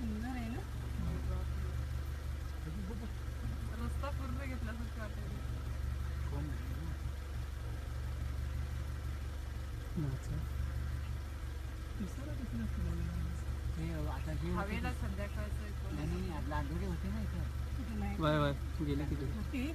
सुंदर आहे ना. रस्ता पूर्ण घेतल्यासारखं वाटेल. हवेला संध्याकाळचं लांडोरी होते ना इथं. कुठे नाही बाय गेले तिकडे. होती.